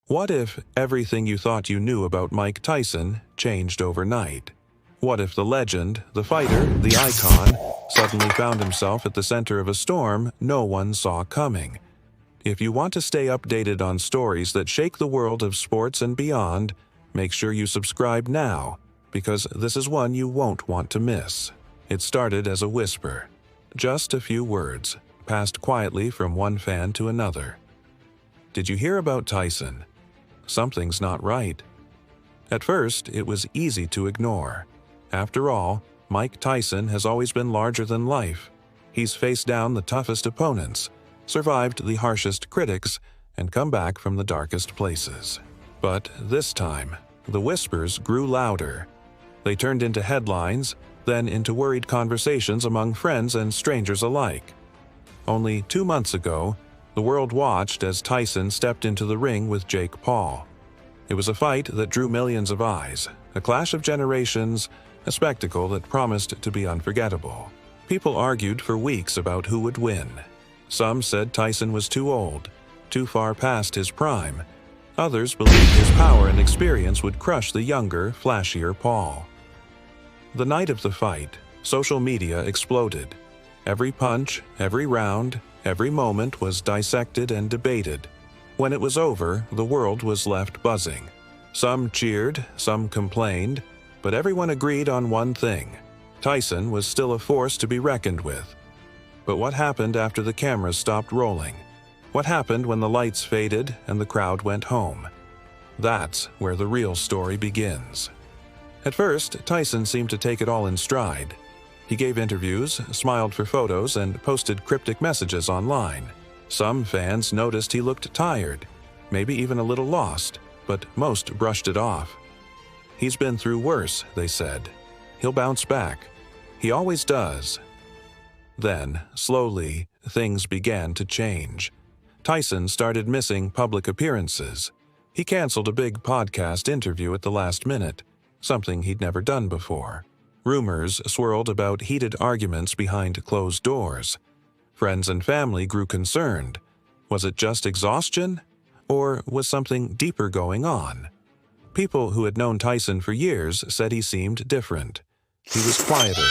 What if everything you thought you knew about Mike Tyson changed overnight? What if the legend, the fighter, the icon, suddenly found himself at the center of a storm no one saw coming? If you want to stay updated on stories that shake the world of sports and beyond, make sure you subscribe now, because this is one you won't want to miss. It started as a whisper. Just a few words, passed quietly from one fan to another. Did you hear about Tyson? Something's not right. At first, it was easy to ignore. After all, Mike Tyson has always been larger than life. He's faced down the toughest opponents, survived the harshest critics, and come back from the darkest places. But this time, the whispers grew louder. They turned into headlines, then into worried conversations among friends and strangers alike. Only 2 months ago, the world watched as Tyson stepped into the ring with Jake Paul. It was a fight that drew millions of eyes, a clash of generations, a spectacle that promised to be unforgettable. People argued for weeks about who would win. Some said Tyson was too old, too far past his prime. Others believed his power and experience would crush the younger, flashier Paul. The night of the fight, social media exploded. Every punch, every round, every moment was dissected and debated. When it was over, the world was left buzzing. Some cheered, some complained, but everyone agreed on one thing: Tyson was still a force to be reckoned with. But what happened after the cameras stopped rolling? What happened when the lights faded and the crowd went home? That's where the real story begins. At first, Tyson seemed to take it all in stride. He gave interviews, smiled for photos, and posted cryptic messages online. Some fans noticed he looked tired, maybe even a little lost, but most brushed it off. He's been through worse, they said. He'll bounce back. He always does. Then, slowly, things began to change. Tyson started missing public appearances. He canceled a big podcast interview at the last minute, something he'd never done before. Rumors swirled about heated arguments behind closed doors. Friends and family grew concerned. Was it just exhaustion? Or was something deeper going on? People who had known Tyson for years said he seemed different. He was quieter,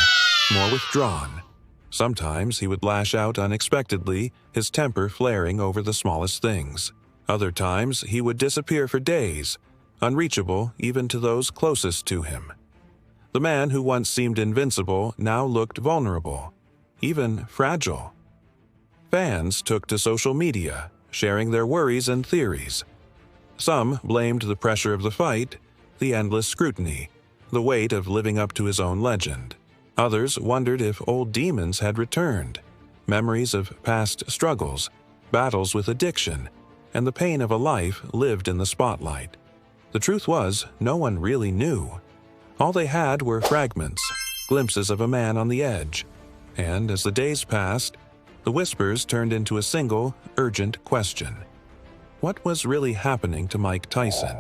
more withdrawn. Sometimes he would lash out unexpectedly, his temper flaring over the smallest things. Other times he would disappear for days, unreachable even to those closest to him. The man who once seemed invincible now looked vulnerable, even fragile. Fans took to social media, sharing their worries and theories. Some blamed the pressure of the fight, the endless scrutiny, the weight of living up to his own legend. Others wondered if old demons had returned, memories of past struggles, battles with addiction, and the pain of a life lived in the spotlight. The truth was, no one really knew. All they had were fragments, glimpses of a man on the edge. And as the days passed, the whispers turned into a single, urgent question. What was really happening to Mike Tyson?